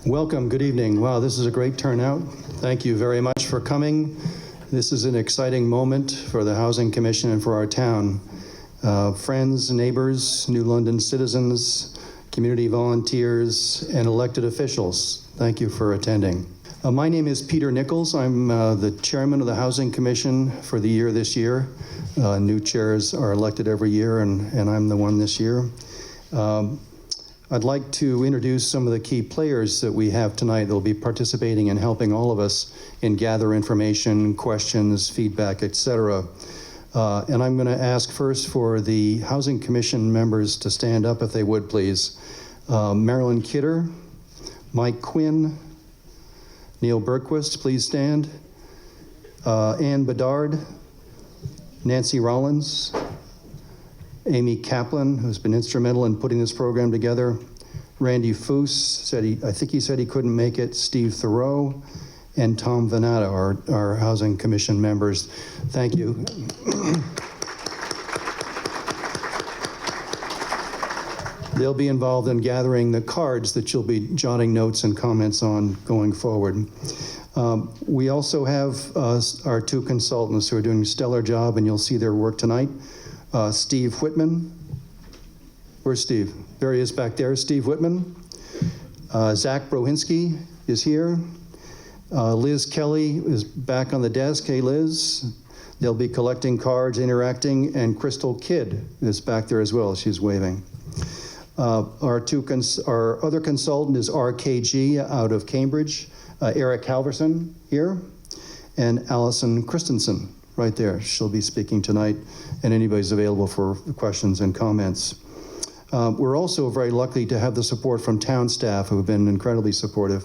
Welcome, good evening. Wow, this is a great turnout. Thank you very much for coming. This is an exciting moment for the Housing Commission and for our town. Friends, neighbors, New London citizens, community volunteers, and elected officials, thank you for attending. My name is Peter Nichols. I'm the chairman of the Housing Commission for the year this year. New chairs are elected every year, and I'm the one this year. I'd like to introduce some of the key players that we have tonight that will be participating in helping all of us in gather information, questions, feedback, etc. And I'm going to ask first for the Housing Commission members to stand up if they would, please. Marilyn Kidder, Mike Quinn, Neil Berquist, please stand. Ann Bedard, Nancy Rollins, Amy Kaplan, who's been instrumental in putting this program together. Randy Foose, I think he said he couldn't make it. Steve Thoreau, and Tom Venata, our Housing Commission members. Thank you. They'll be involved in gathering the cards that you'll be jotting notes and comments on going forward. We also have our two consultants who are doing a stellar job, and you'll see their work tonight. Steve Whitman. Where's Steve? There he is back there. Steve Whitman. Zach Brohinski is here. Liz Kelly is back on the desk. Hey, Liz. They'll be collecting cards, interacting, and Crystal Kidd is back there as well. She's waving. Our other consultant is RKG out of Cambridge. Eric Halverson here, and Allison Christensen right there. She'll be speaking tonight, and anybody's available for questions and comments. We're also very lucky to have the support from town staff who have been incredibly supportive.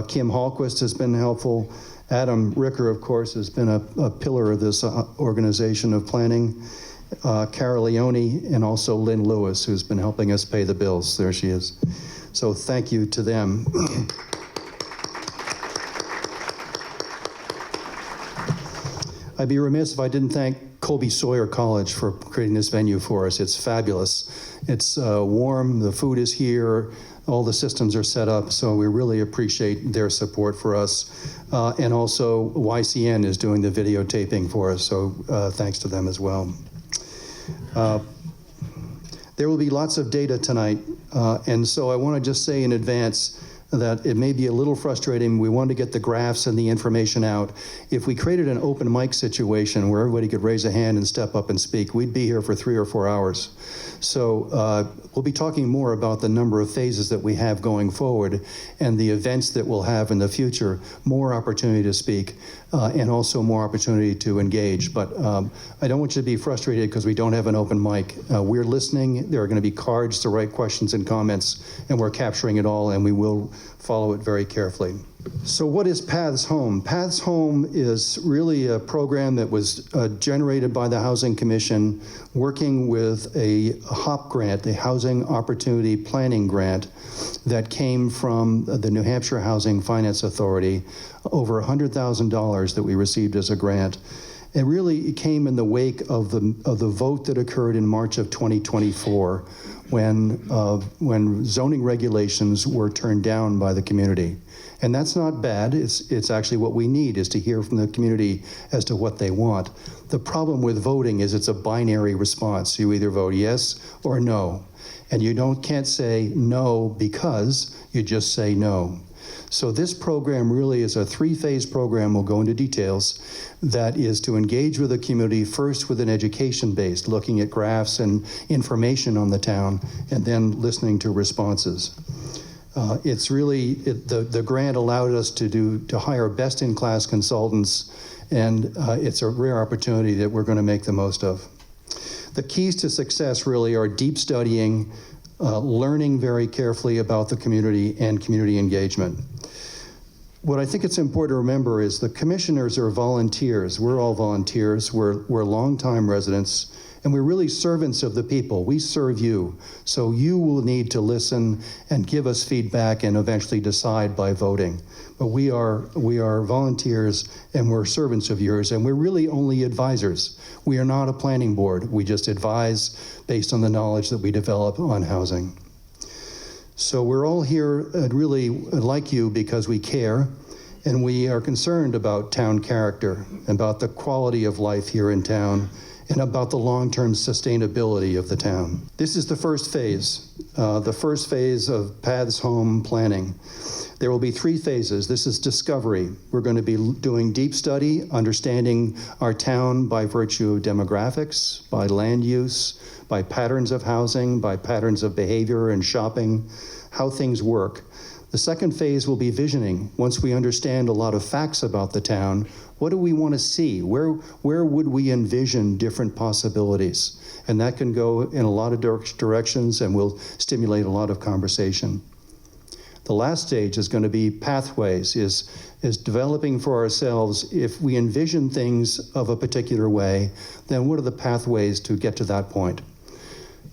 Kim Hallquist has been helpful. Adam Ricker, of course, has been a pillar of this organization of planning. Cara Leone, and also Lynn Lewis, who's been helping us pay the bills. There she is. So thank you to them. I'd be remiss if I didn't thank Colby Sawyer College for creating this venue for us. It's fabulous. It's warm, the food is here, all the systems are set up, so we really appreciate their support for us. And also YCN is doing the videotaping for us, so thanks to them as well. There will be lots of data tonight, and so I want to just say in advance that it may be a little frustrating. We want to get the graphs and the information out. If we created an open mic situation where everybody could raise a hand and step up and speak, we'd be here for 3 or 4 hours. So we'll be talking more about the number of phases that we have going forward and the events that we'll have in the future, more opportunity to speak, and also more opportunity to engage. But I don't want you to be frustrated because we don't have an open mic. We're listening. There are going to be cards to write questions and comments, and we're capturing it all, and we will follow it very carefully. So what is Paths Home? Paths Home is really a program that was generated by the Housing Commission working with a HOP grant, the Housing Opportunity Planning Grant, that came from the New Hampshire Housing Finance Authority, over $100,000 that we received as a grant. It really came in the wake of the vote that occurred in March of 2024 when zoning regulations were turned down by the community. And that's not bad. It's actually what we need, is to hear from the community as to what they want. The problem with voting is it's a binary response. You either vote yes or no. And you can't say no because, you just say no. So this program really is a 3-phase program, we'll go into details, that is to engage with the community first with an education based, looking at graphs and information on the town, and then listening to responses. It's really, the grant allowed us to hire best-in-class consultants, and it's a rare opportunity that we're going to make the most of. The keys to success really are deep studying, learning very carefully about the community, and community engagement. What I think it's important to remember is the commissioners are volunteers. We're all volunteers. We're longtime residents, and we're really servants of the people. We serve you. So you will need to listen and give us feedback and eventually decide by voting. But we are volunteers, and we're servants of yours, and we're really only advisors. We are not a planning board. We just advise based on the knowledge that we develop on housing. So we're all here really like you because we care, and we are concerned about town character, about the quality of life here in town, and about the long-term sustainability of the town. This is the first phase of Paths Home planning. There will be 3 phases. This is discovery. We're going to be doing deep study, understanding our town by virtue of demographics, by land use, by patterns of housing, by patterns of behavior and shopping, how things work. The second phase will be visioning. Once we understand a lot of facts about the town, what do we want to see? Where would we envision different possibilities? And that can go in a lot of directions and will stimulate a lot of conversation. The last stage is going to be pathways, is developing for ourselves. If we envision things of a particular way, then what are the pathways to get to that point?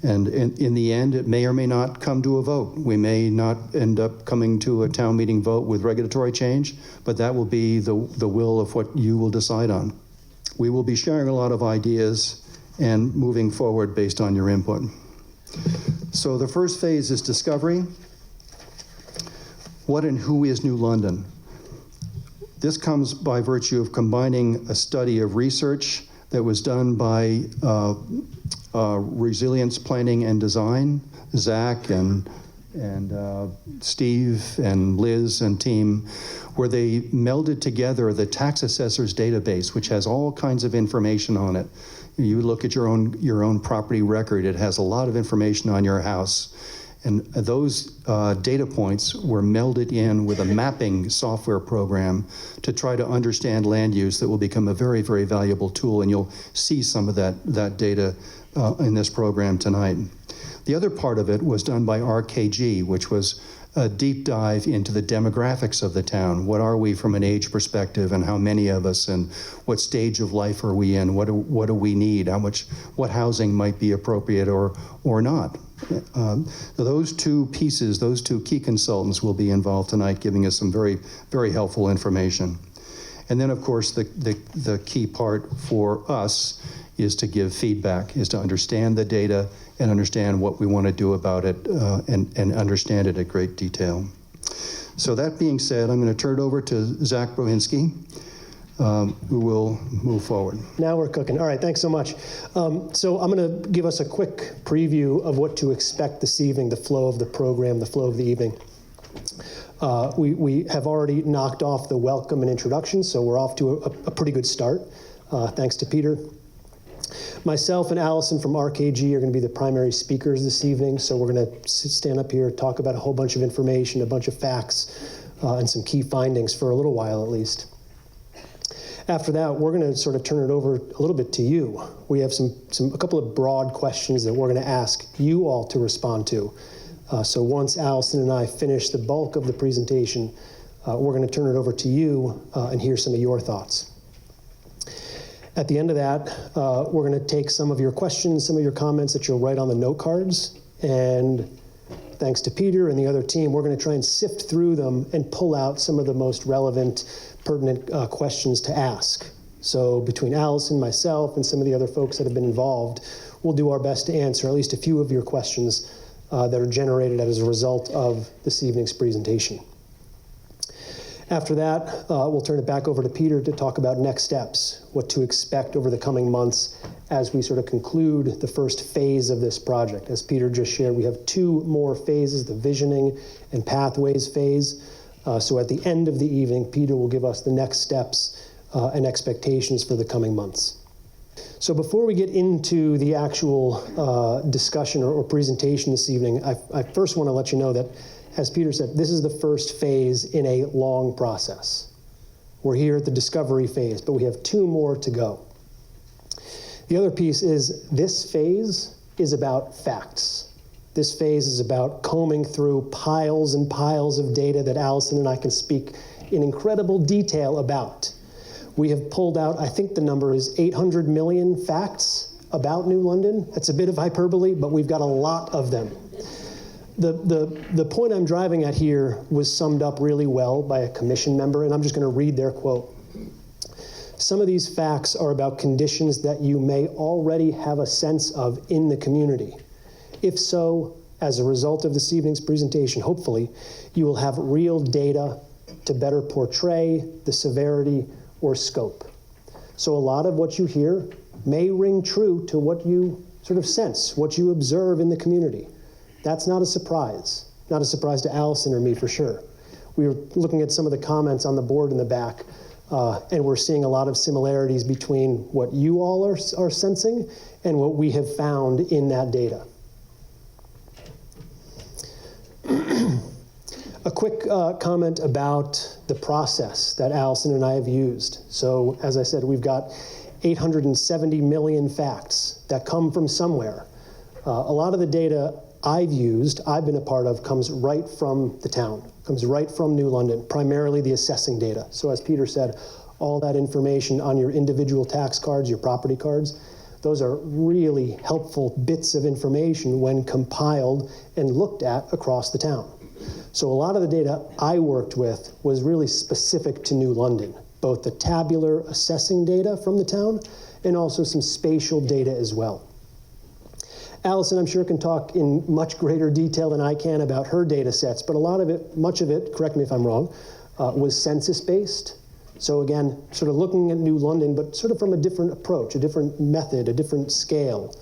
And in the end, it may or may not come to a vote. We may not end up coming to a town meeting vote with regulatory change, but that will be the will of what you will decide on. We will be sharing a lot of ideas and moving forward based on your input. So the first phase is discovery. What and who is New London? This comes by virtue of combining a study of research that was done by Resilience Planning and Design, Zach and Steve and Liz and team, where they melded together the tax assessor's database, which has all kinds of information on it. You look at your own property record, it has a lot of information on your house. And those data points were melded in with a mapping software program to try to understand land use that will become a very, very valuable tool. And you'll see some of that data in this program tonight. The other part of it was done by RKG, which was a deep dive into the demographics of the town. What are we from an age perspective, and how many of us, and what stage of life are we in? What do we need? What housing might be appropriate or not? Those 2 pieces, those 2 key consultants will be involved tonight, giving us some very, very helpful information. And then, of course, the key part for us is to give feedback, is to understand the data and understand what we want to do about it, and understand it at great detail. So that being said, I'm going to turn it over to Zach Brohinski, who will move forward. Now we're cooking. All right, thanks so much. So I'm going to give us a quick preview of what to expect this evening, the flow of the program, the flow of the evening. We have already knocked off the welcome and introduction, so we're off to a pretty good start, thanks to Peter. Myself and Allison from RKG are going to be the primary speakers this evening, so we're going to stand up here, talk about a whole bunch of information, a bunch of facts, and some key findings for a little while at least. After that, we're going to sort of turn it over a little bit to you. We have a couple of broad questions that we're going to ask you all to respond to. So once Allison and I finish the bulk of the presentation, we're going to turn it over to you and hear some of your thoughts. At the end of that, we're going to take some of your questions, some of your comments that you'll write on the note cards, and thanks to Peter and the other team, we're going to try and sift through them and pull out some of the most relevant, pertinent questions to ask. So between Allison, myself, and some of the other folks that have been involved, we'll do our best to answer at least a few of your questions that are generated as a result of this evening's presentation. After that, we'll turn it back over to Peter to talk about next steps, what to expect over the coming months as we sort of conclude the first phase of this project. As Peter just shared, we have 2 more phases, the visioning and pathways phase. So at the end of the evening, Peter will give us the next steps and expectations for the coming months. So before we get into the actual discussion or presentation this evening, I first want to let you know that, as Peter said, this is the first phase in a long process. We're here at the discovery phase, but we have 2 more to go. The other piece is this phase is about facts. This phase is about combing through piles and piles of data that Allison and I can speak in incredible detail about. We have pulled out, I think the number is 800 million facts about New London. That's a bit of hyperbole, but we've got a lot of them. The point I'm driving at here was summed up really well by a commission member, and I'm just going to read their quote. Some of these facts are about conditions that you may already have a sense of in the community. If so, as a result of this evening's presentation, hopefully, you will have real data to better portray the severity or scope. So a lot of what you hear may ring true to what you sort of sense, what you observe in the community. That's not a surprise. Not a surprise to Allison or me for sure. We were looking at some of the comments on the board in the back, and we're seeing a lot of similarities between what you all are sensing and what we have found in that data. A quick comment about the process that Allison and I have used. So, as I said, we've got 870 million facts that come from somewhere. A lot of the data I've been a part of, comes right from the town, comes right from New London, primarily the assessing data. So as Peter said, all that information on your individual tax cards, your property cards, those are really helpful bits of information when compiled and looked at across the town. So a lot of the data I worked with was really specific to New London, both the tabular assessing data from the town and also some spatial data as well. Allison, I'm sure, can talk in much greater detail than I can about her data sets, but much of it, correct me if I'm wrong, was census-based. So again, sort of looking at New London, but sort of from a different approach, a different method, a different scale.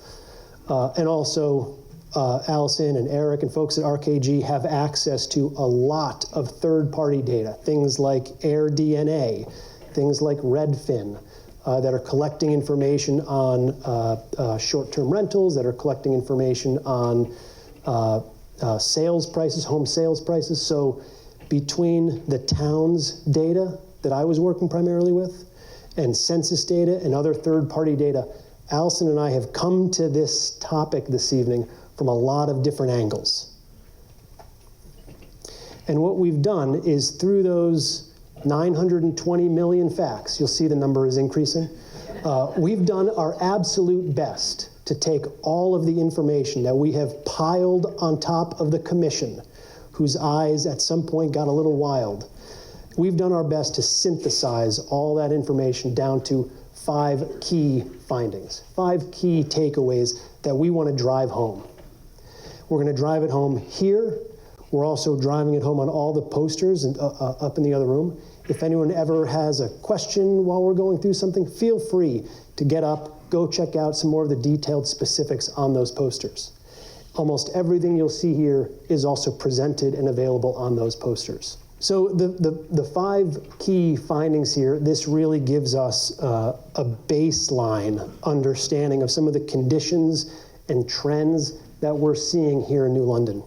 And also, Allison and Eric and folks at RKG have access to a lot of third-party data, things like AirDNA, things like Redfin, that are collecting information on short-term rentals, that are collecting information on sales prices, home sales prices. So between the town's data that I was working primarily with and census data and other third-party data, Allison and I have come to this topic this evening from a lot of different angles. And what we've done is through those 920 million facts, you'll see the number is increasing. We've done our absolute best to take all of the information that we have piled on top of the commission, whose eyes at some point got a little wild. We've done our best to synthesize all that information down to 5 key findings, 5 key takeaways that we want to drive home. We're going to drive it home here. We're also driving it home on all the posters and up in the other room. If anyone ever has a question while we're going through something, feel free to get up, go check out some more of the detailed specifics on those posters. Almost everything you'll see here is also presented and available on those posters. So the 5 key findings here, this really gives us a baseline understanding of some of the conditions and trends that we're seeing here in New London.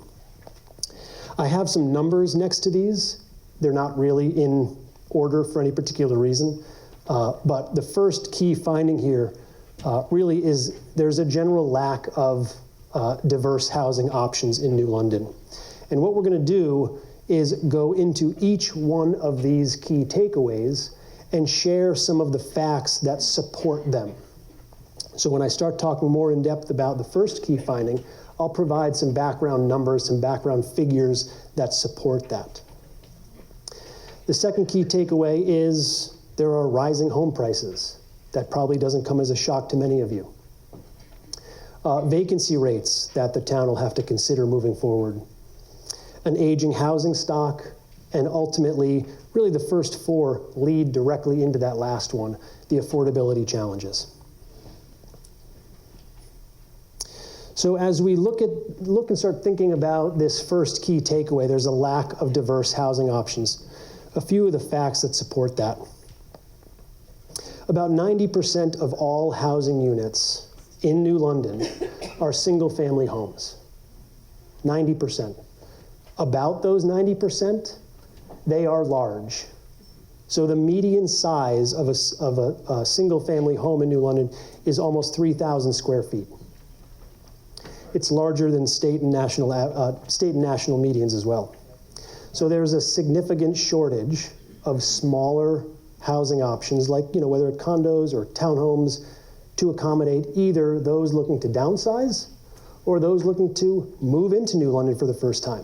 I have some numbers next to these. They're not really in order for any particular reason, but the first key finding here really is there's a general lack of diverse housing options in New London. And what we're going to do is go into each one of these key takeaways and share some of the facts that support them. So when I start talking more in depth about the first key finding, I'll provide some background numbers, some background figures that support that. The second key takeaway is there are rising home prices. That probably doesn't come as a shock to many of you. Vacancy rates that the town will have to consider moving forward. An aging housing stock, and ultimately, really the first 4 lead directly into that last one, the affordability challenges. So as we look and start thinking about this first key takeaway, there's a lack of diverse housing options. A few of the facts that support that. About 90% of all housing units in New London are single-family homes. 90%. About those 90%, they are large. So the median size of a single-family home in New London is almost 3,000 square feet. It's larger than state and national medians as well. So there's a significant shortage of smaller housing options, like whether it's condos or townhomes, to accommodate either those looking to downsize or those looking to move into New London for the first time.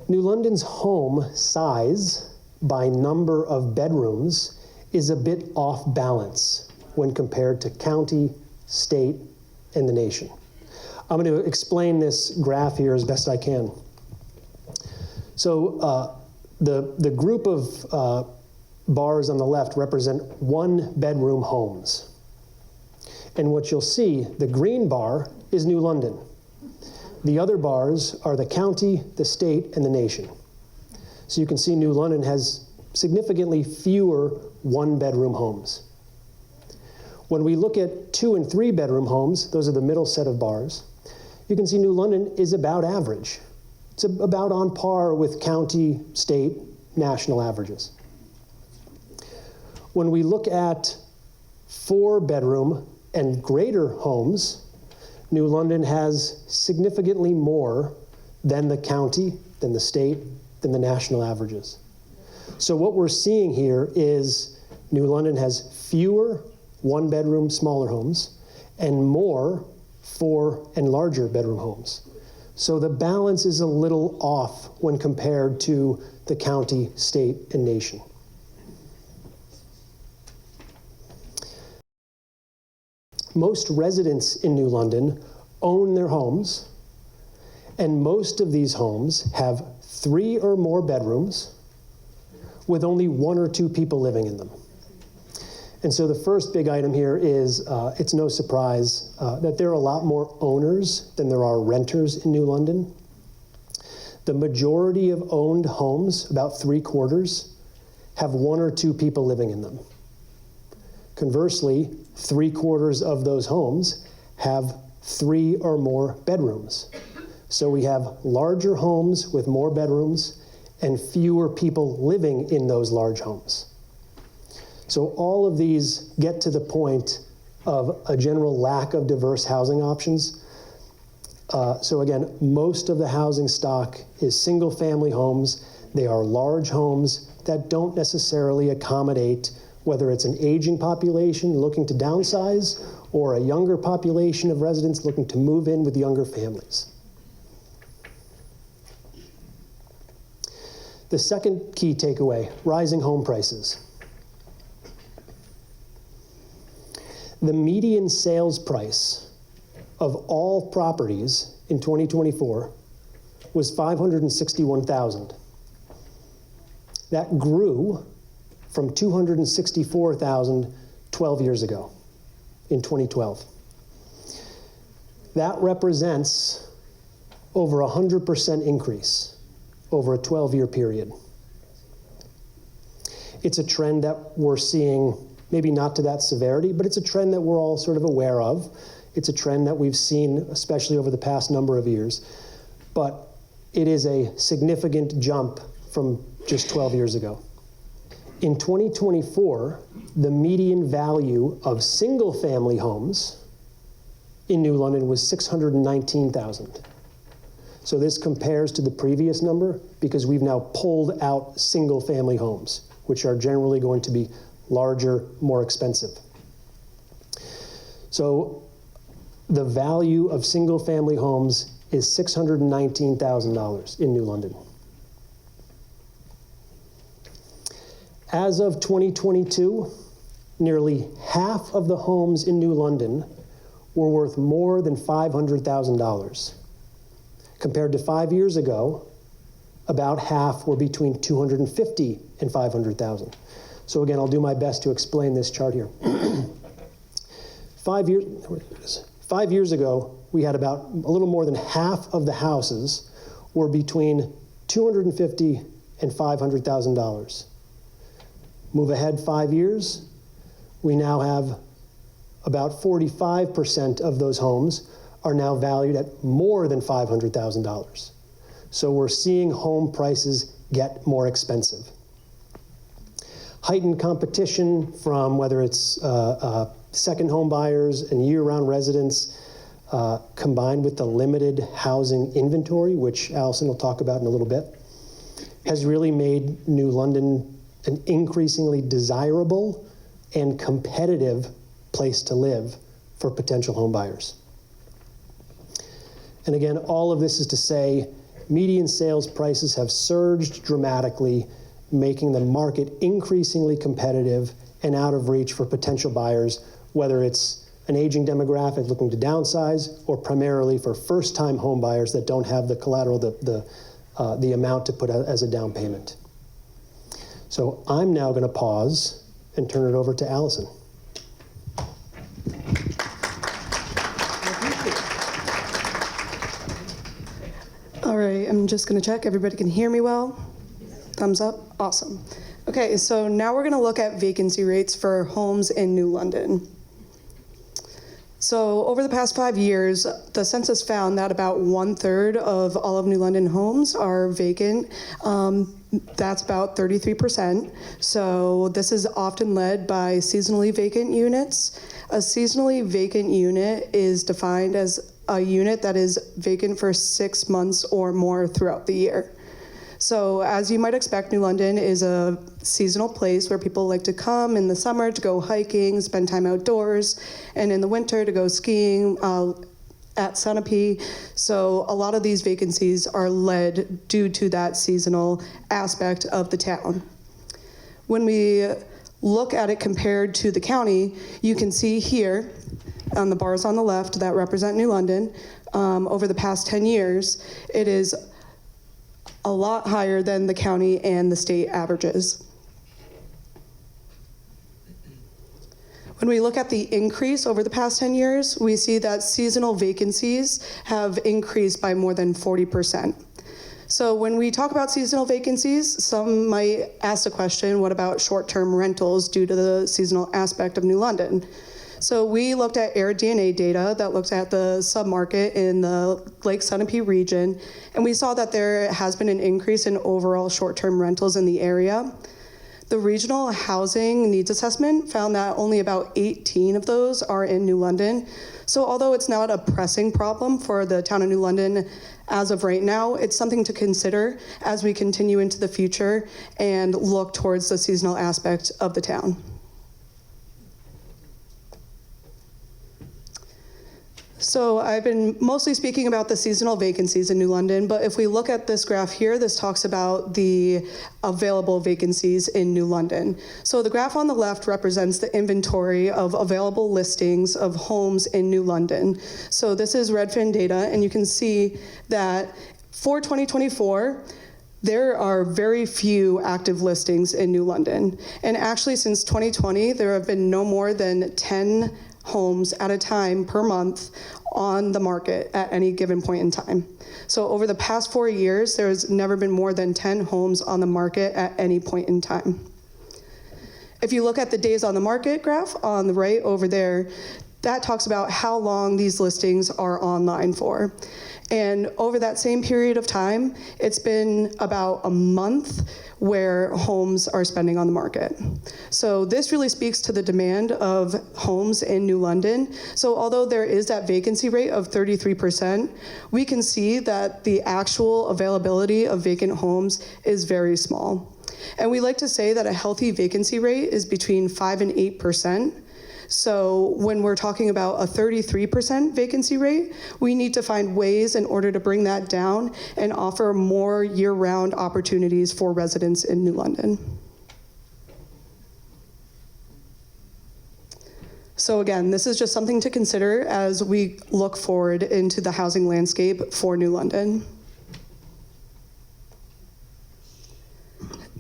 New London's home size by number of bedrooms is a bit off balance when compared to county state, and the nation. I'm going to explain this graph here as best I can. So the group of bars on the left represent one-bedroom homes. And what you'll see, the green bar is New London. The other bars are the county, the state, and the nation. So you can see New London has significantly fewer one-bedroom homes. When we look at 2- and 3-bedroom homes, those are the middle set of bars, you can see New London is about average. It's about on par with county, state, national averages. When we look at 4-bedroom and greater homes, New London has significantly more than the county, than the state, than the national averages. So what we're seeing here is New London has fewer one-bedroom smaller homes and more 4- and larger bedroom homes. So the balance is a little off when compared to the county, state, and nation. Most residents in New London own their homes, and most of these homes have 3 or more bedrooms with only 1 or 2 people living in them. And so the first big item here is, it's no surprise that there are a lot more owners than there are renters in New London. The majority of owned homes, about 3/4, have 1 or 2 people living in them. Conversely, 3/4 of those homes have 3 or more bedrooms. So we have larger homes with more bedrooms and fewer people living in those large homes. So all of these get to the point of a general lack of diverse housing options. So again, most of the housing stock is single-family homes. They are large homes that don't necessarily accommodate whether it's an aging population looking to downsize or a younger population of residents looking to move in with younger families. The second key takeaway, rising home prices. The median sales price of all properties in 2024 was $561,000. That grew from $264,000 12 years ago, in 2012. That represents over 100% increase over a 12-year period. It's a trend that we're seeing, maybe not to that severity, but it's a trend that we're all sort of aware of. It's a trend that we've seen, especially over the past number of years. But it is a significant jump from just 12 years ago. In 2024, the median value of single-family homes in New London was $619,000. So this compares to the previous number because we've now pulled out single-family homes, which are generally going to be larger, more expensive. So the value of single-family homes is $619,000 in New London. As of 2022, nearly half of the homes in New London were worth more than $500,000. Compared to 5 years ago, about half were between $250,000 and $500,000. So again, I'll do my best to explain this chart here. 5 years ago, we had about a little more than half of the houses were between $250,000 and $500,000. Move ahead 5 years, we now have about 45% of those homes are now valued at more than $500,000. So we're seeing home prices get more expensive. Heightened competition from whether it's second home buyers and year-round residents, combined with the limited housing inventory, which Allison will talk about in a little bit, has really made New London an increasingly desirable and competitive place to live for potential home buyers. And again, all of this is to say median sales prices have surged dramatically, making the market increasingly competitive and out of reach for potential buyers, whether it's an aging demographic looking to downsize, or primarily for first-time home buyers that don't have the collateral, the amount to put as a down payment. So I'm now going to pause and turn it over to Allison. All right, I'm just going to check. Everybody can hear me well? Thumbs up? Awesome. Okay, so now we're going to look at vacancy rates for homes in New London. So over the past 5 years, the census found that about 1/3 of all of New London homes are vacant. That's about 33%. So this is often led by seasonally vacant units. A seasonally vacant unit is defined as a unit that is vacant for 6 months or more throughout the year. So as you might expect, New London is a seasonal place where people like to come in the summer to go hiking, spend time outdoors, and in the winter to go skiing at Sunapee. So a lot of these vacancies are led due to that seasonal aspect of the town. When we look at it compared to the county, you can see here on the bars on the left that represent New London, over the past 10 years, it is a lot higher than the county and the state averages. When we look at the increase over the past 10 years, we see that seasonal vacancies have increased by more than 40%. So when we talk about seasonal vacancies, some might ask the question, what about short-term rentals due to the seasonal aspect of New London? So we looked at AirDNA data that looked at the submarket in the Lake Sunapee region, and we saw that there has been an increase in overall short-term rentals in the area. The regional housing needs assessment found that only about 18 of those are in New London. So although it's not a pressing problem for the town of New London as of right now, it's something to consider as we continue into the future and look towards the seasonal aspect of the town. So I've been mostly speaking about the seasonal vacancies in New London, but if we look at this graph here, this talks about the available vacancies in New London. So the graph on the left represents the inventory of available listings of homes in New London. So this is Redfin data, and you can see that for 2024, there are very few active listings in New London. And actually since 2020, there have been no more than 10 homes at a time per month on the market at any given point in time. So over the past 4 years, there's never been more than 10 homes on the market at any point in time. If you look at the days on the market graph on the right over there, that talks about how long these listings are online for. And over that same period of time, it's been about a month where homes are spending on the market. So this really speaks to the demand of homes in New London. So although there is that vacancy rate of 33%, we can see that the actual availability of vacant homes is very small. And we like to say that a healthy vacancy rate is between 5 and 8%. So when we're talking about a 33% vacancy rate, we need to find ways in order to bring that down and offer more year-round opportunities for residents in New London. So again, this is just something to consider as we look forward into the housing landscape for New London.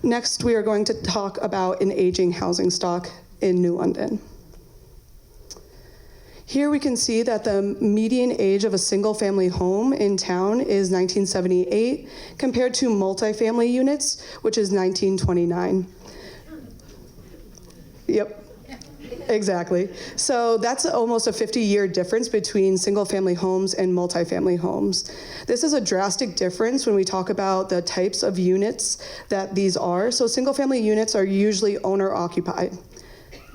Next, we are going to talk about an aging housing stock in New London. Here we can see that the median age of a single-family home in town is 1978, compared to multifamily units, which is 1929. Yep. Exactly. So that's almost a 50-year difference between single-family homes and multifamily homes. This is a drastic difference when we talk about the types of units that these are. So single-family units are usually owner-occupied.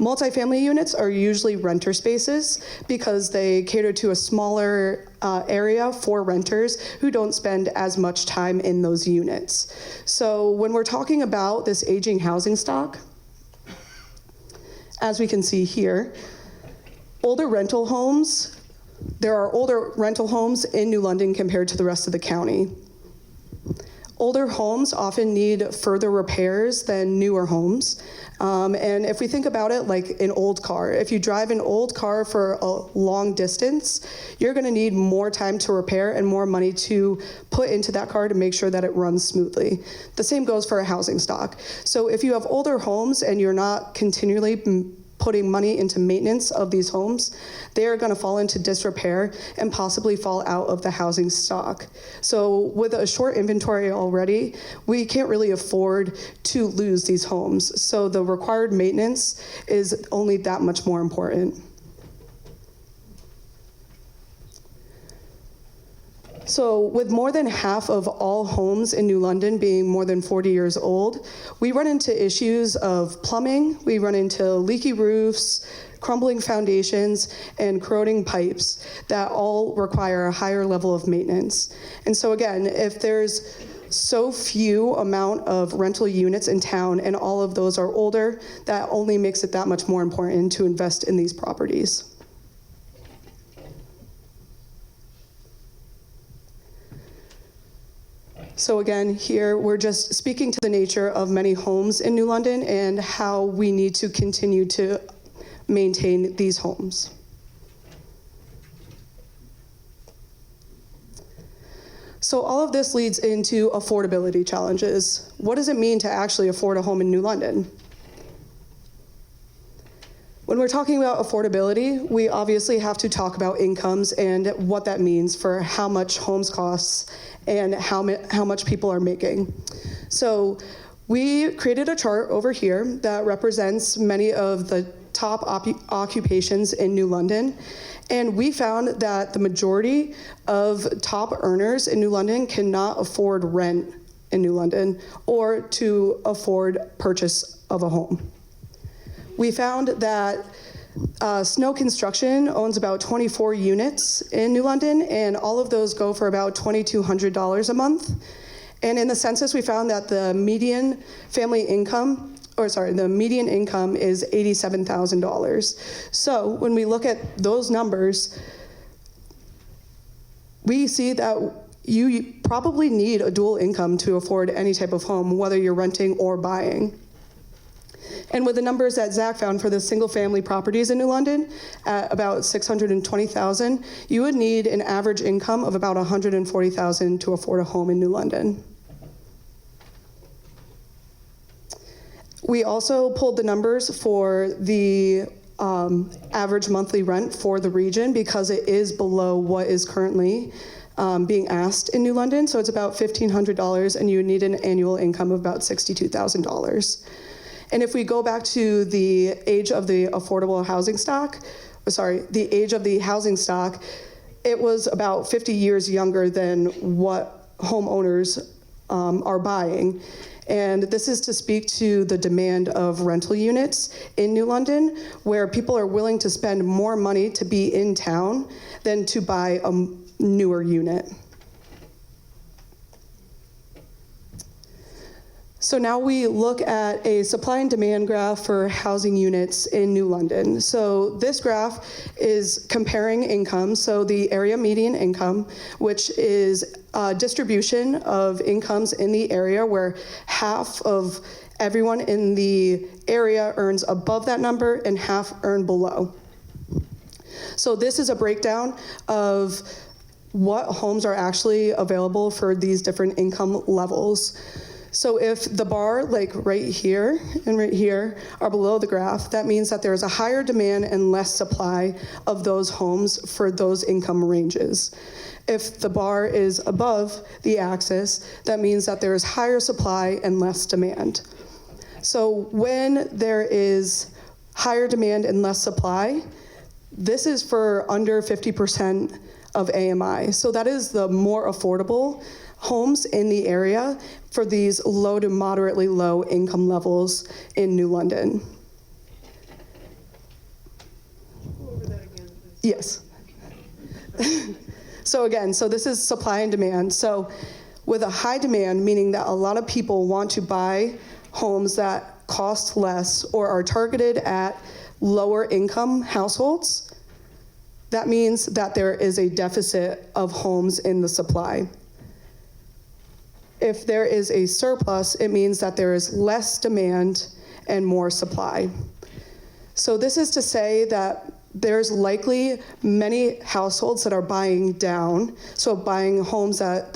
Multifamily units are usually renter spaces because they cater to a smaller area for renters who don't spend as much time in those units. So when we're talking about this aging housing stock, as we can see here, older rental homes, there are older rental homes in New London compared to the rest of the county. Older homes often need further repairs than newer homes. And if we think about it like an old car, if you drive an old car for a long distance, you're gonna need more time to repair and more money to put into that car to make sure that it runs smoothly. The same goes for a housing stock. So if you have older homes and you're not continually putting money into maintenance of these homes, they are going to fall into disrepair and possibly fall out of the housing stock. So with a short inventory already, we can't really afford to lose these homes. So the required maintenance is only that much more important. So with more than half of all homes in New London being more than 40 years old, we run into issues of plumbing, we run into leaky roofs, crumbling foundations, and corroding pipes that all require a higher level of maintenance. And so again, if there's so few amount of rental units in town and all of those are older, that only makes it that much more important to invest in these properties. So again, here we're just speaking to the nature of many homes in New London and how we need to continue to maintain these homes. So all of this leads into affordability challenges. What does it mean to actually afford a home in New London? When we're talking about affordability, we obviously have to talk about incomes and what that means for how much homes costs and how much people are making. So we created a chart over here that represents many of the top occupations in New London. And we found that the majority of top earners in New London cannot afford rent in New London or to afford purchase of a home. We found that Snow Construction owns about 24 units in New London, and all of those go for about $2,200 a month. And in the census, we found that the median income is $87,000. So when we look at those numbers, we see that you probably need a dual income to afford any type of home, whether you're renting or buying. And with the numbers that Zach found for the single family properties in New London at about $620,000, you would need an average income of about $140,000 to afford a home in New London. We also pulled the numbers for the average monthly rent for the region because it is below what is currently being asked in New London. So it's about $1,500 and you would need an annual income of about $62,000. And if we go back to the age of the affordable housing stock, the age of the housing stock, it was about 50 years younger than what homeowners are buying. And this is to speak to the demand of rental units in New London, where people are willing to spend more money to be in town than to buy a newer unit. So now we look at a supply and demand graph for housing units in New London. So this graph is comparing income, so the area median income, which is a distribution of incomes in the area where half of everyone in the area earns above that number and half earn below. So this is a breakdown of what homes are actually available for these different income levels. So if the bar, like right here and right here, are below the graph, that means that there's a higher demand and less supply of those homes for those income ranges. If the bar is above the axis, that means that there is higher supply and less demand. So when there is higher demand and less supply, this is for under 50% of AMI. So that is the more affordable homes in the area for these low to moderately low income levels in New London. Go over that again, please. Yes. So again, so this is supply and demand. So with a high demand, meaning that a lot of people want to buy homes that cost less or are targeted at lower income households, that means that there is a deficit of homes in the supply. If there is a surplus, it means that there is less demand and more supply. So this is to say that there's likely many households that are buying down, so buying homes that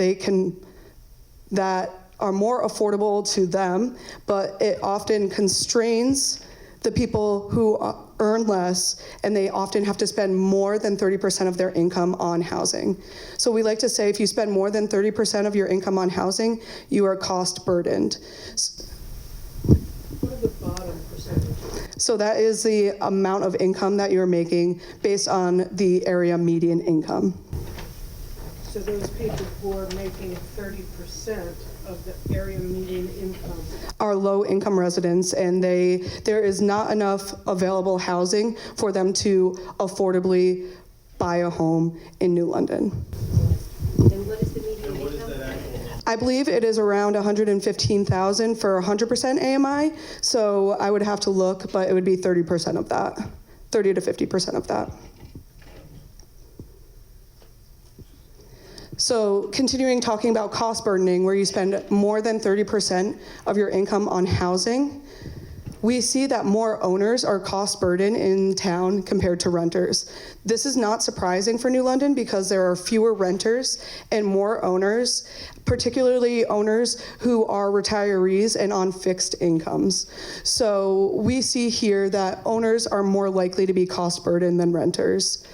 that are more affordable to them, but it often constrains the people who earn less, and they often have to spend more than 30% of their income on housing. So we like to say if you spend more than 30% of your income on housing, you are cost burdened. What are the bottom percentages? So that is the amount of income that you're making based on the area median income. So those people who are making 30% of the area median income. Are low-income residents, and there is not enough available housing for them to affordably buy a home in New London. And what is the median income? I believe it is around $115,000 for 100% AMI, so I would have to look, but it would be 30% of that, 30 to 50% of that. So continuing talking about cost burdening, where you spend more than 30% of your income on housing, we see that more owners are cost burdened in town compared to renters. This is not surprising for New London because there are fewer renters and more owners, particularly owners who are retirees and on fixed incomes. So we see here that owners are more likely to be cost burdened than renters.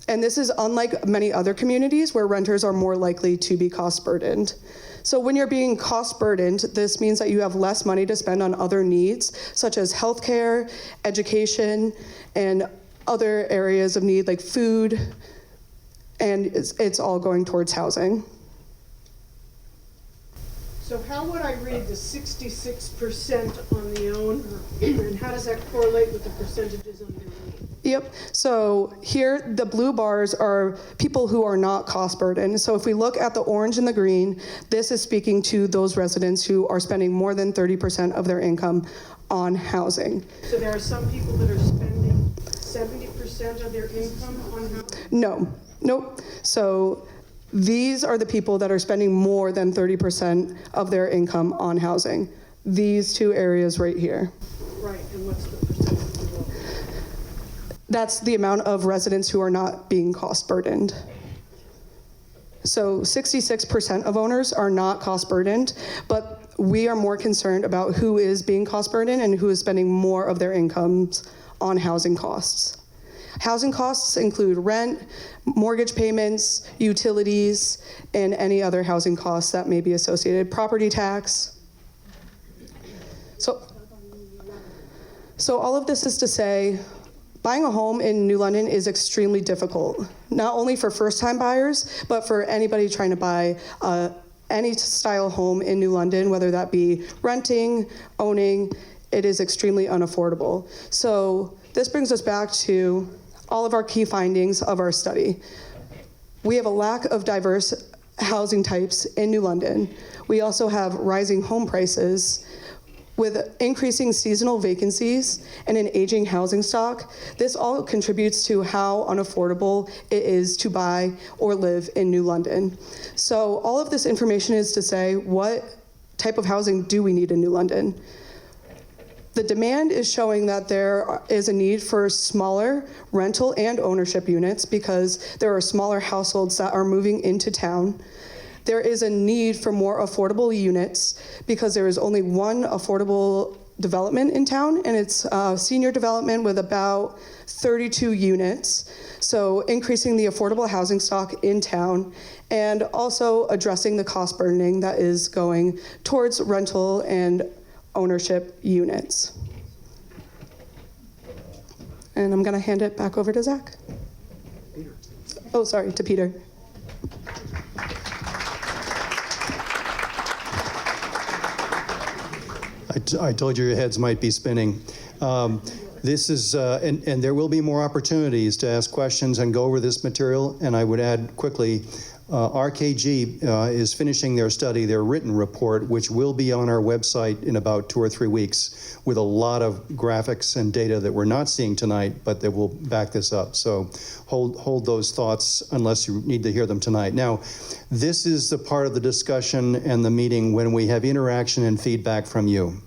And this is unlike many other communities where renters are more likely to be cost burdened. So when you're being cost burdened, this means that you have less money to spend on other needs, such as healthcare, education, and other areas of need like food, and it's all going towards housing. So how would I read the 66% on the owner, and how does that correlate with the percentages underneath? Yep, so here the blue bars are people who are not cost burdened. So if we look at the orange and the green, this is speaking to those residents who are spending more than 30% of their income on housing. So there are some people that are spending 70% of their income on housing? Nope. So these are the people that are spending more than 30% of their income on housing. These two areas right here. Right, and what's the percentage of those? That's the amount of residents who are not being cost burdened. So 66% of owners are not cost burdened, but we are more concerned about who is being cost burdened and who is spending more of their incomes on housing costs. Housing costs include rent, mortgage payments, utilities, and any other housing costs that may be associated, property tax. So all of this is to say, buying a home in New London is extremely difficult, not only for first-time buyers, but for anybody trying to buy any style home in New London, whether that be renting, owning, it is extremely unaffordable. So this brings us back to all of our key findings of our study. We have a lack of diverse housing types in New London. We also have rising home prices. With increasing seasonal vacancies and an aging housing stock, this all contributes to how unaffordable it is to buy or live in New London. So all of this information is to say, what type of housing do we need in New London? The demand is showing that there is a need for smaller rental and ownership units because there are smaller households that are moving into town. There is a need for more affordable units because there is only one affordable development in town, and it's senior development with about 32 units. So increasing the affordable housing stock in town and also addressing the cost burdening that is going towards rental and ownership units. And I'm gonna hand it back over to Zach. Oh, sorry, to Peter. I told you your heads might be spinning. This is, and there will be more opportunities to ask questions and go over this material. And I would add quickly, RKG is finishing their study, their written report, which will be on our website in about 2 or 3 weeks with a lot of graphics and data that we're not seeing tonight, but that will back this up. So hold those thoughts unless you need to hear them tonight. Now, this is the part of the discussion and the meeting when we have interaction and feedback from you.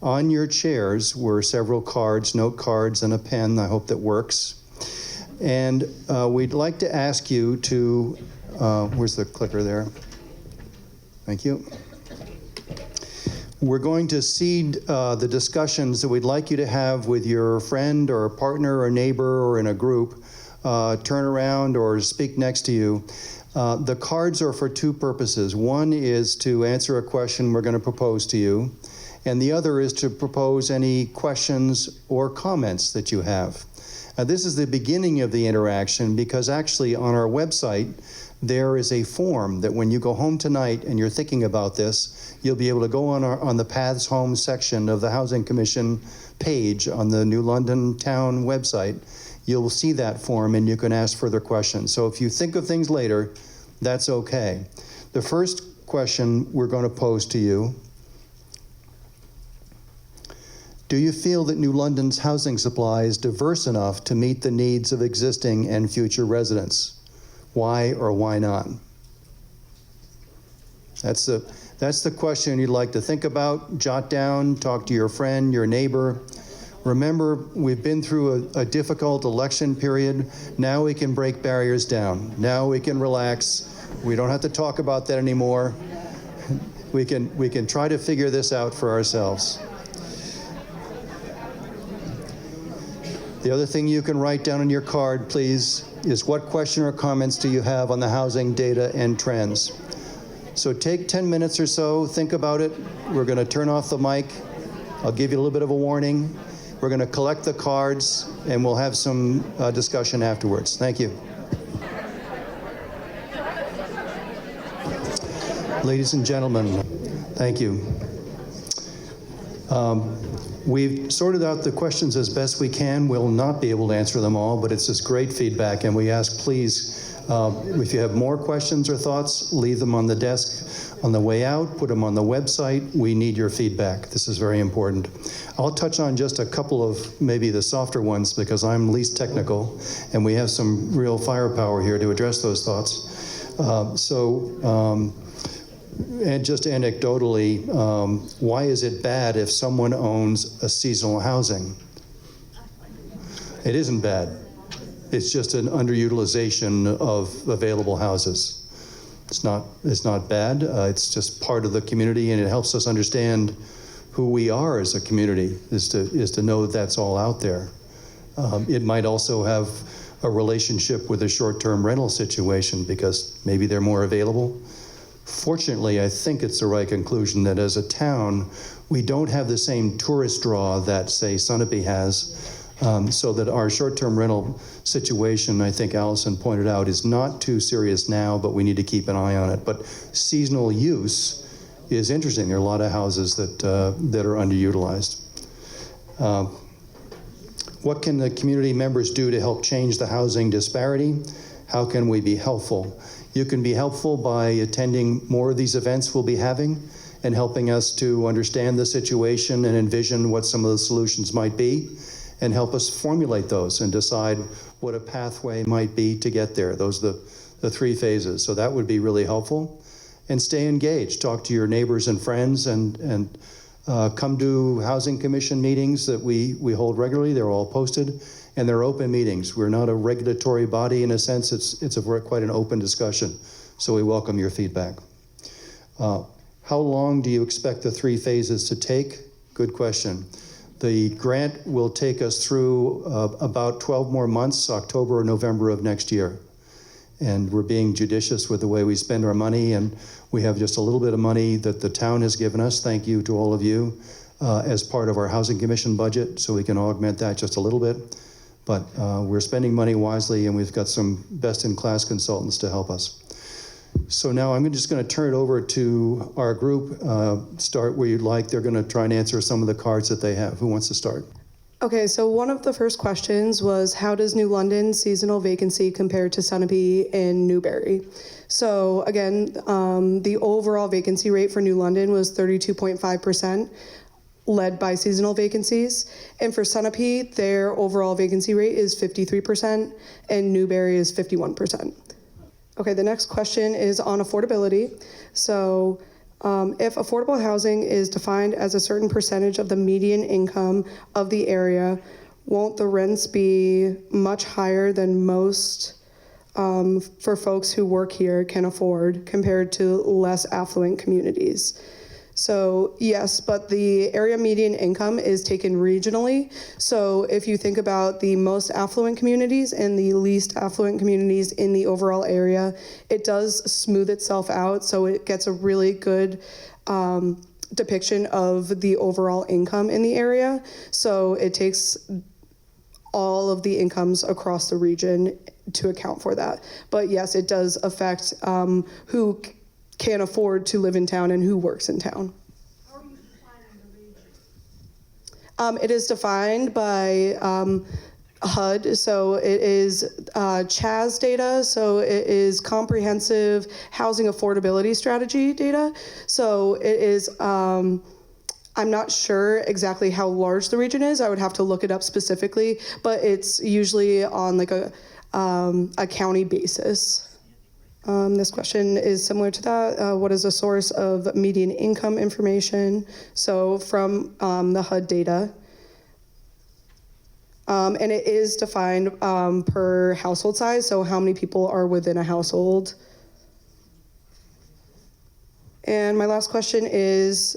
On your chairs were several cards, note cards, and a pen. I hope that works. And we'd like to ask you to, where's the clicker there? Thank you. We're going to seed the discussions that we'd like you to have with your friend or partner or neighbor or in a group, turn around or speak next to you. The cards are for 2 purposes. One is to answer a question we're going to propose to you, and the other is to propose any questions or comments that you have. This is the beginning of the interaction because actually on our website, there is a form that when you go home tonight and you're thinking about this, you'll be able to go on the Paths Home section of the Housing Commission page on the New London Town website. You'll see that form and you can ask further questions. So if you think of things later, that's okay. The first question we're going to pose to you: do you feel that New London's housing supply is diverse enough to meet the needs of existing and future residents? Why or why not? That's the question you'd like to think about, jot down, talk to your friend, your neighbor. Remember, we've been through a difficult election period. Now we can break barriers down. Now we can relax. We don't have to talk about that anymore. We can try to figure this out for ourselves. The other thing you can write down on your card, please, is what question or comments do you have on the housing data and trends? So take 10 minutes or so, think about it. We're going to turn off the mic. I'll give you a little bit of a warning. We're going to collect the cards, and we'll have some discussion afterwards. Thank you. Ladies and gentlemen, thank you. We've sorted out the questions as best we can. We'll not be able to answer them all, but it's just great feedback, and we ask, please, if you have more questions or thoughts, leave them on the desk on the way out, put them on the website. We need your feedback. This is very important. I'll touch on just a couple of maybe the softer ones because I'm least technical, and we have some real firepower here to address those thoughts. And just anecdotally, why is it bad if someone owns a seasonal housing? It isn't bad. It's just an underutilization of available houses. It's not bad. It's just part of the community, and it helps us understand who we are as a community. Is to know that that's all out there. It might also have a relationship with a short-term rental situation because maybe they're more available. Fortunately, I think it's the right conclusion that as a town, we don't have the same tourist draw that, say, Sunapee has, so that our short-term rental situation, I think Allison pointed out, is not too serious now, but we need to keep an eye on it. But seasonal use is interesting. There are a lot of houses that are underutilized. What can the community members do to help change the housing disparity? How can we be helpful? You can be helpful by attending more of these events we'll be having and helping us to understand the situation and envision what some of the solutions might be and help us formulate those and decide what a pathway might be to get there. Those are the 3 phases. So that would be really helpful. And stay engaged. Talk to your neighbors and friends and come to Housing Commission meetings that we hold regularly. They're all posted. And they're open meetings. We're not a regulatory body in a sense. It's quite an open discussion. So we welcome your feedback. How long do you expect the 3 phases to take? Good question. The grant will take us through about 12 more months, October or November of next year. And we're being judicious with the way we spend our money. And we have just a little bit of money that the town has given us. Thank you to all of you as part of our Housing Commission budget. So we can augment that just a little bit. But we're spending money wisely, and we've got some best-in-class consultants to help us. So now I'm just going to turn it over to our group. Start where you'd like. They're going to try and answer some of the cards that they have. Who wants to start? Okay, so one of the first questions was how does New London seasonal vacancy compare to Sunapee and Newbury? So again, the overall vacancy rate for New London was 32.5%, led by seasonal vacancies. And for Sunapee, their overall vacancy rate is 53%, and Newbury is 51%. Okay, the next question is on affordability. So if affordable housing is defined as a certain percentage of the median income of the area, won't the rents be much higher than most for folks who work here can afford compared to less affluent communities? So yes, but the area median income is taken regionally. So if you think about the most affluent communities and the least affluent communities in the overall area, it does smooth itself out. So it gets a really good depiction of the overall income in the area. So it takes all of the incomes across the region to account for that. But yes, it does affect who can afford to live in town and who works in town. How are you defining the region? It is defined by HUD, so it is CHAS data, so it is Comprehensive Housing Affordability Strategy data. So it is, I'm not sure exactly how large the region is. I would have to look it up specifically, but it's usually on like a county basis. This question is similar to that. What is the source of median income information? So from the HUD data. And it is defined per household size, so how many people are within a household. And my last question is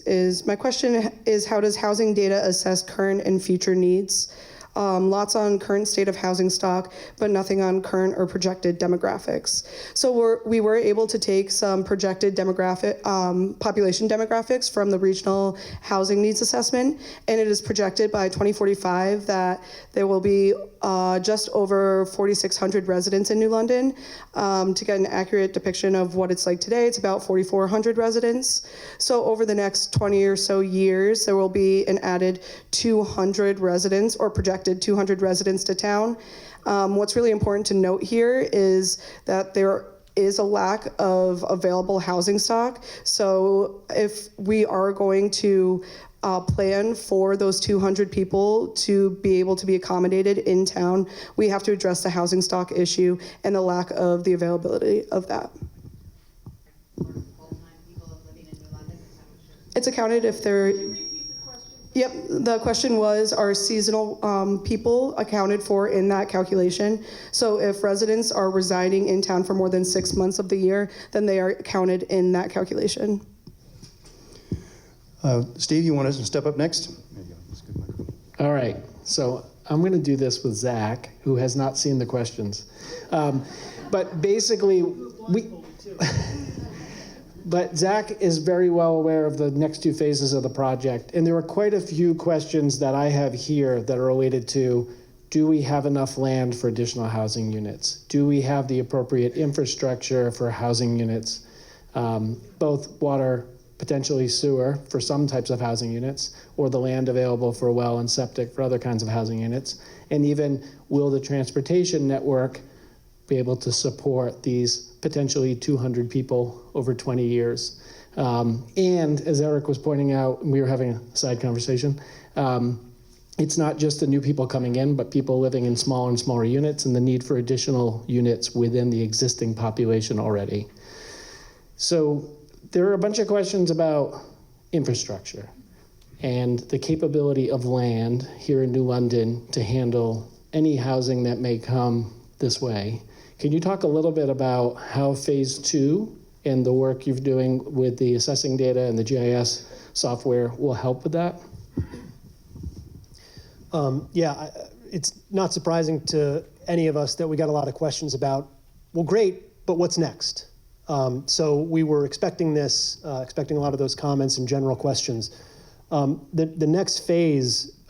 how does housing data assess current and future needs? Lots on current state of housing stock, but nothing on current or projected demographics. So we were able to take some projected population demographics from the Regional Housing Needs Assessment, and it is projected by 2045 that there will be just over 4,600 residents in New London. To get an accurate depiction of what it's like today, it's about 4,400 residents. So over the next 20 or so years, there will be an added 200 residents, or projected 200 residents to town. What's really important to note here is that there is a lack of available housing stock. So if we are going to plan for those 200 people to be able to be accommodated in town, we have to address the housing stock issue and the lack of the availability of that. Full-time people living in New London? It's accounted if they're... Yep, the question was, are seasonal people accounted for in that calculation? So if residents are residing in town for more than 6 months of the year, then they are counted in that calculation. Steve, you want to step up next? There you go. That's a good microphone. All right, so I'm going to do this with Zach, who has not seen the questions. But basically, but Zach is very well aware of the next two phases of the project, and there are quite a few questions that I have here that are related to, do we have enough land for additional housing units? Do we have the appropriate infrastructure for housing units, both water, potentially sewer for some types of housing units, or the land available for well and septic for other kinds of housing units, and even will the transportation network be able to support these potentially 200 people over 20 years. And as Eric was pointing out, we were having a side conversation, it's not just the new people coming in, but people living in smaller and smaller units and the need for additional units within the existing population already. So there are a bunch of questions about infrastructure and the capability of land here in New London to handle any housing that may come this way. Can you talk a little bit about how phase 2 and the work you're doing with the assessing data and the GIS software will help with that? It's not surprising to any of us that we got a lot of questions about, well, great, but what's next? So we were expecting this, expecting a lot of those comments and general questions. The next phase,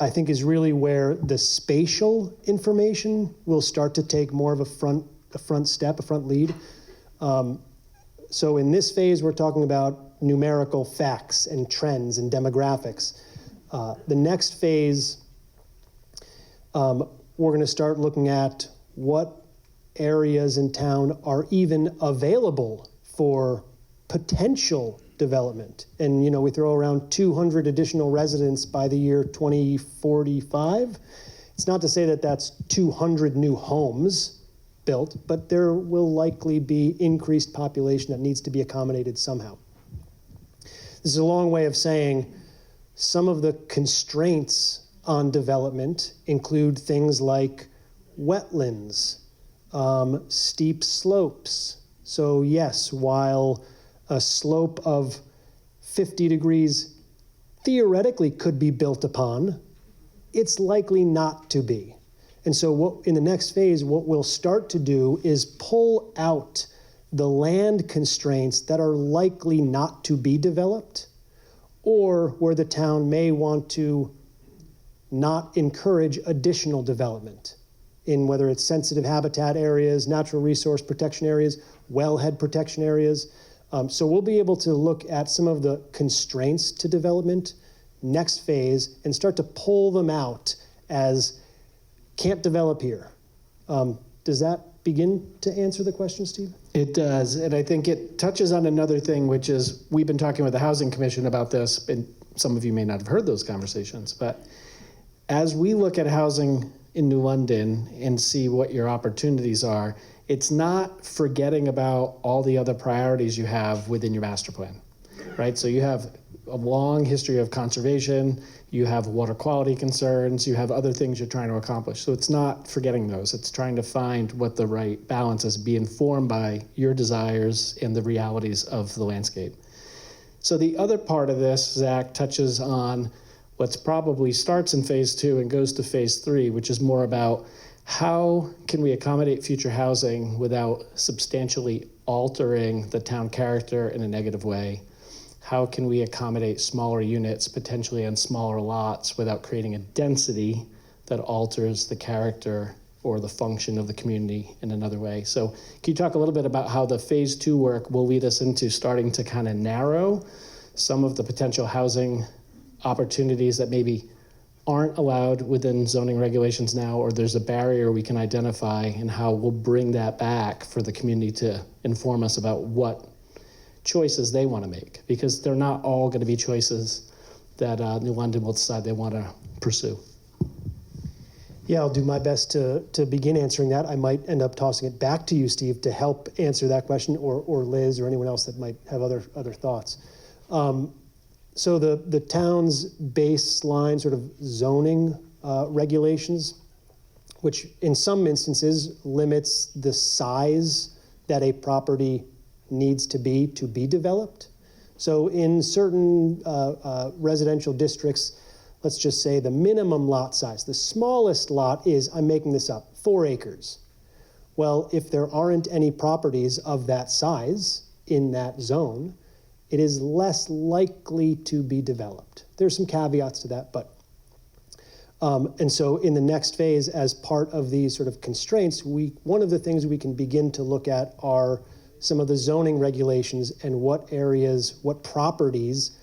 I think, is really where the spatial information will start to take more of a front lead. So in this phase, we're talking about numerical facts and trends and demographics. The next phase We're going to start looking at what areas in town are even available for potential development. And, we throw around 200 additional residents by the year 2045. It's not to say that that's 200 new homes built, but there will likely be increased population that needs to be accommodated somehow. This is a long way of saying some of the constraints on development include things like wetlands, steep slopes. So yes, while a slope of 50 degrees theoretically could be built upon, it's likely not to be. And so in the next phase, what we'll start to do is pull out the land constraints that are likely not to be developed, or where the town may want to not encourage additional development in whether it's sensitive habitat areas, natural resource protection areas, wellhead protection areas. So we'll be able to look at some of the constraints to development next phase and start to pull them out as can't develop here. Does that begin to answer the question, Steve? It does, and I think it touches on another thing, which is we've been talking with the Housing Commission about this, and some of you may not have heard those conversations, but as we look at housing in New London and see what your opportunities are, it's not forgetting about all the other priorities you have within your master plan, right? So you have a long history of conservation, you have water quality concerns, you have other things you're trying to accomplish. So it's not forgetting those, it's trying to find what the right balance is, be informed by your desires and the realities of the landscape. So the other part of this, Zach, touches on what's probably starts in phase 2 and goes to phase 3, which is more about how can we accommodate future housing without substantially altering the town character in a negative way? How can we accommodate smaller units, potentially on smaller lots, without creating a density that alters the character or the function of the community in another way? So can you talk a little bit about how the phase 2 work will lead us into starting to kind of narrow some of the potential housing opportunities that maybe aren't allowed within zoning regulations now, or there's a barrier we can identify, and how we'll bring that back for the community to inform us about what choices they want to make, because they're not all going to be choices that New London will decide they want to pursue. Yeah, I'll do my best to begin answering that. I might end up tossing it back to you, Steve, to help answer that question, or Liz, or anyone else that might have other thoughts. So the town's baseline sort of zoning regulations, which in some instances limits the size that a property needs to be developed. So in certain residential districts, let's just say the minimum lot size, the smallest lot is, I'm making this up, 4 acres. Well, if there aren't any properties of that size in that zone, it is less likely to be developed. There's some caveats to that, but and so in the next phase, as part of these sort of constraints, one of the things we can begin to look at are some of the zoning regulations and what areas, what properties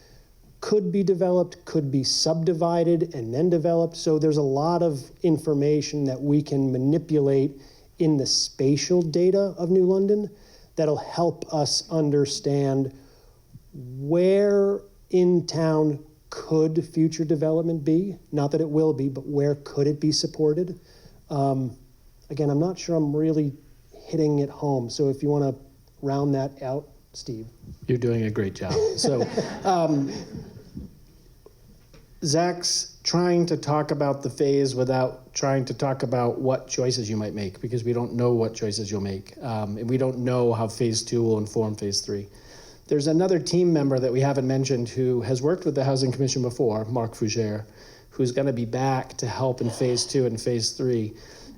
could be developed, could be subdivided and then developed. So there's a lot of information that we can manipulate in the spatial data of New London that'll help us understand where in town could future development be? Not that it will be, but where could it be supported? Again, I'm not sure I'm really hitting it home. So if you want to round that out, Steve. You're doing a great job. So Zach's trying to talk about the phase without trying to talk about what choices you might make, because we don't know what choices you'll make. And we don't know how phase 2 will inform phase 3. There's another team member that we haven't mentioned who has worked with the Housing Commission before, Mark Fougere, who's going to be back to help in phase 2 and phase 3.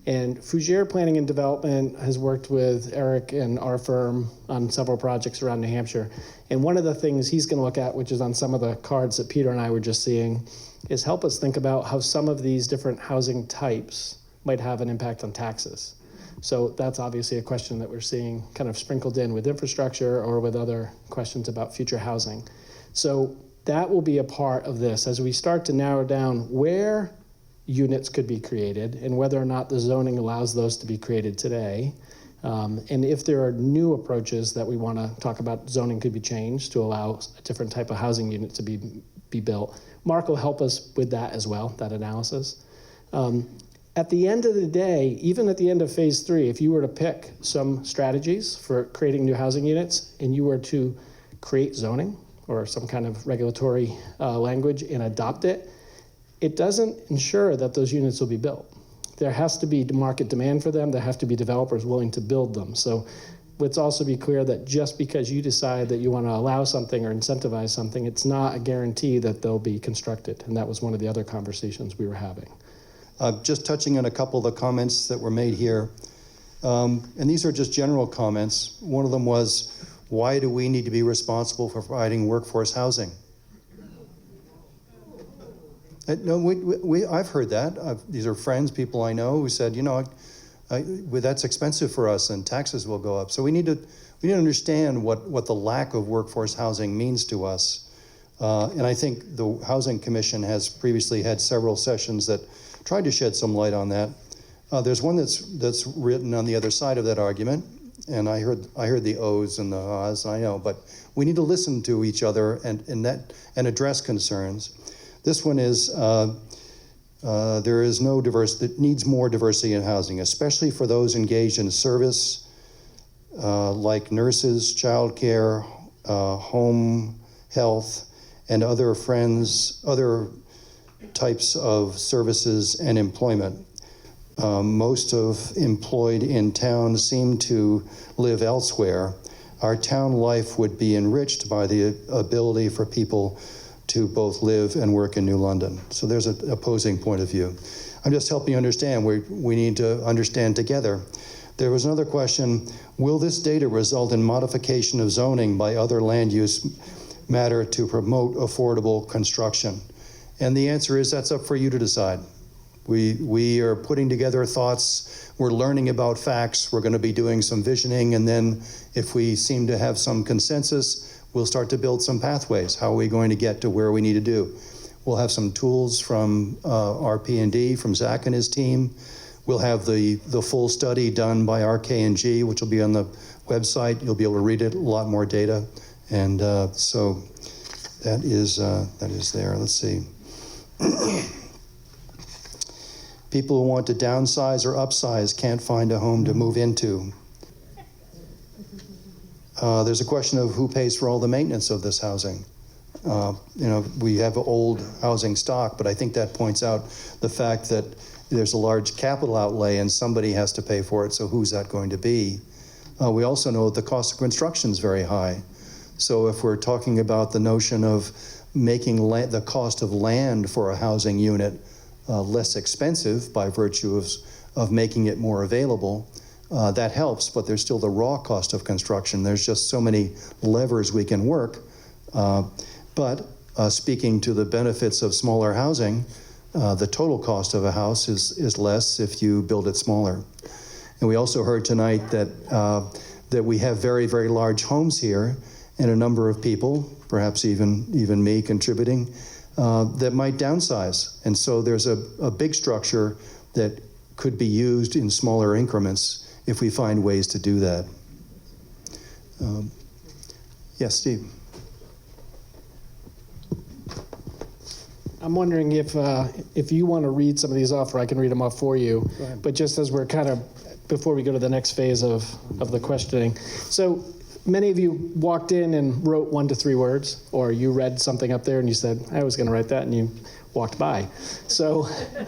And Fougere Planning and Development has worked with Eric and our firm on several projects around New Hampshire. And one of the things he's going to look at, which is on some of the cards that Peter and I were just seeing, is help us think about how some of these different housing types might have an impact on taxes. So that's obviously a question that we're seeing kind of sprinkled in with infrastructure or with other questions about future housing. So that will be a part of this as we start to narrow down where units could be created and whether or not the zoning allows those to be created today. And if there are new approaches that we want to talk about, zoning could be changed to allow a different type of housing unit to be built. Mark will help us with that as well, that analysis. At the end of the day, even at the end of phase 3, if you were to pick some strategies for creating new housing units and you were to create zoning or some kind of regulatory language and adopt it, it doesn't ensure that those units will be built. There has to be market demand for them. There have to be developers willing to build them. So let's also be clear that just because you decide that you want to allow something or incentivize something, it's not a guarantee that they'll be constructed. And that was one of the other conversations we were having. Just touching on a couple of the comments that were made here, and these are just general comments. One of them was, why do we need to be responsible for providing workforce housing? No, I've heard that. These are friends, people I know, who said, that's expensive for us and taxes will go up. So we need to understand what the lack of workforce housing means to us. And I think the Housing Commission has previously had several sessions that tried to shed some light on that. There's one that's written on the other side of that argument, and I heard the ohs and the ahs, I know, but we need to listen to each other and address concerns. This one is there is no diversity, that needs more diversity in housing, especially for those engaged in service like nurses, childcare, home health, and other types of services and employment. Most of employed in town seem to live elsewhere. Our town life would be enriched by the ability for people to both live and work in New London. So there's an opposing point of view. I'm just helping you understand. We need to understand together. There was another question, will this data result in modification of zoning by other land use matter to promote affordable construction? And the answer is that's up for you to decide. We are putting together thoughts, we're learning about facts, we're going to be doing some visioning, and then if we seem to have some consensus, we'll start to build some pathways. How are we going to get to where we need to do? We'll have some tools from RP&D, from Zach and his team. We'll have the full study done by RK&G, which will be on the website. You'll be able to read it, a lot more data. And so that is there. Let's see. People who want to downsize or upsize can't find a home to move into. There's a question of who pays for all the maintenance of this housing. We have old housing stock, but I think that points out the fact that there's a large capital outlay and somebody has to pay for it, so who's that going to be? We also know that the cost of construction is very high. So if we're talking about the notion of making the cost of land for a housing unit less expensive by virtue of making it more available, that helps, but there's still the raw cost of construction. There's just so many levers we can work. But speaking to the benefits of smaller housing, the total cost of a house is less if you build it smaller. And we also heard tonight that we have very, very large homes here, and a number of people, perhaps even me contributing, that might downsize. And so there's a big structure that could be used in smaller increments if we find ways to do that. Yes, Steve. I'm wondering if you want to read some of these off, or I can read them off for you. But just as we're before we go to the next phase of the questioning. So many of you walked in and wrote 1 to 3 words, or you read something up there and you said, I was going to write that, and you walked by. So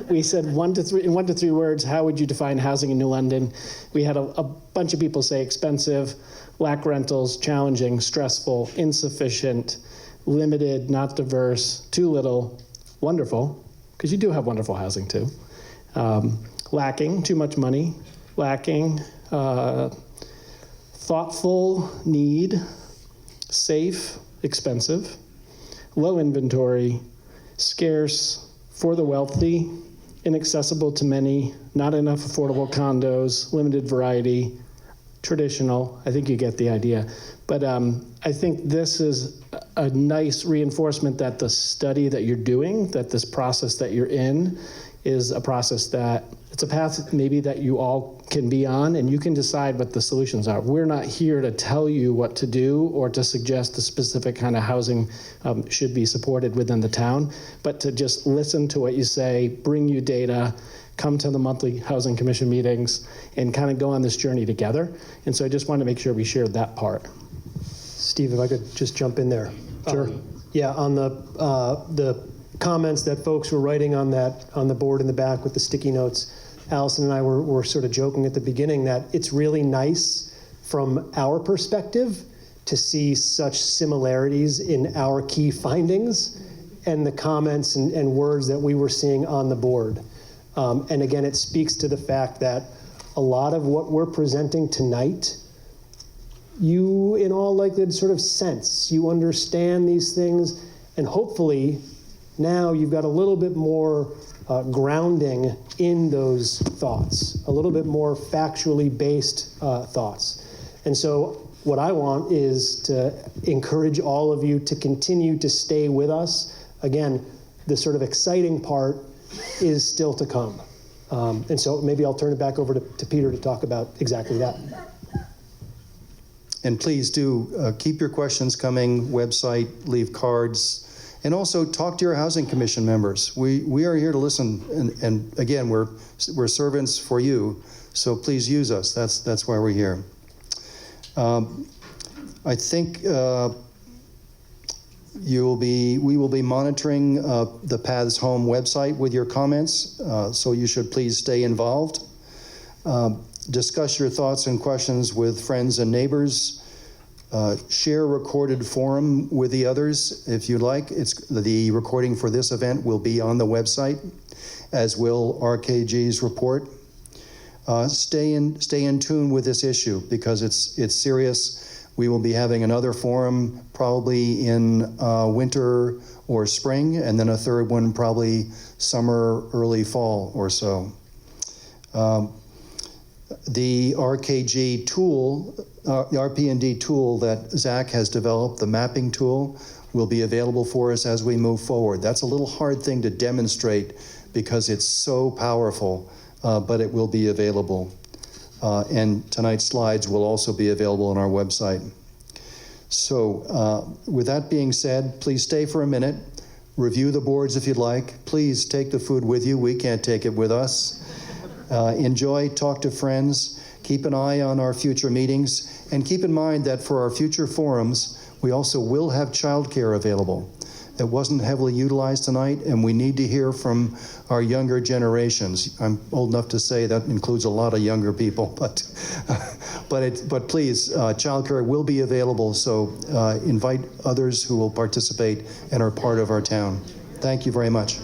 we said 1 to 3 words, how would you define housing in New London? We had a bunch of people say expensive, lack rentals, challenging, stressful, insufficient, limited, not diverse, too little, wonderful, because you do have wonderful housing too. Lacking, too much money, lacking, thoughtful, need, safe, expensive, low inventory, scarce, for the wealthy, inaccessible to many, not enough affordable condos, limited variety, traditional. I think you get the idea. But I think this is a nice reinforcement that the study that you're doing, that this process that you're in, is a process that it's a path maybe that you all can be on, and you can decide what the solutions are. We're not here to tell you what to do or to suggest the specific kind of housing should be supported within the town, but to just listen to what you say, bring you data, come to the monthly Housing Commission meetings, and kind of go on this journey together. And so I just wanted to make sure we shared that part. Steve, if I could just jump in there. Sure. Yeah, on the comments that folks were writing on the board in the back with the sticky notes, Allison and I were sort of joking at the beginning that it's really nice from our perspective to see such similarities in our key findings and the comments and words that we were seeing on the board. And again, it speaks to the fact that a lot of what we're presenting tonight, you in all likelihood sort of sense, you understand these things, and hopefully now you've got a little bit more grounding in those thoughts, a little bit more factually based thoughts. And so what I want is to encourage all of you to continue to stay with us. Again, the sort of exciting part is still to come. And so maybe I'll turn it back over to Peter to talk about exactly that. And please do keep your questions coming, website, leave cards, and also talk to your Housing Commission members. We are here to listen, and again, we're servants for you, so please use us. That's why we're here. I think we will be monitoring the Paths Home website with your comments, so you should please stay involved. Discuss your thoughts and questions with friends and neighbors. Share recorded forum with the others if you'd like. The recording for this event will be on the website, as will RKG's report. Stay in tune with this issue because it's serious. We will be having another forum probably in winter or spring, and then a third one probably summer, early fall or so. The RKG tool, the RP&D tool that Zach has developed, the mapping tool, will be available for us as we move forward. That's a little hard thing to demonstrate because it's so powerful, but it will be available. And tonight's slides will also be available on our website. So with that being said, please stay for a minute, review the boards if you'd like. Please take the food with you. We can't take it with us. Enjoy, talk to friends, keep an eye on our future meetings, and keep in mind that for our future forums, we also will have childcare available. It wasn't heavily utilized tonight, and we need to hear from our younger generations. I'm old enough to say that includes a lot of younger people, but please, childcare will be available, so invite others who will participate and are part of our town. Thank you very much.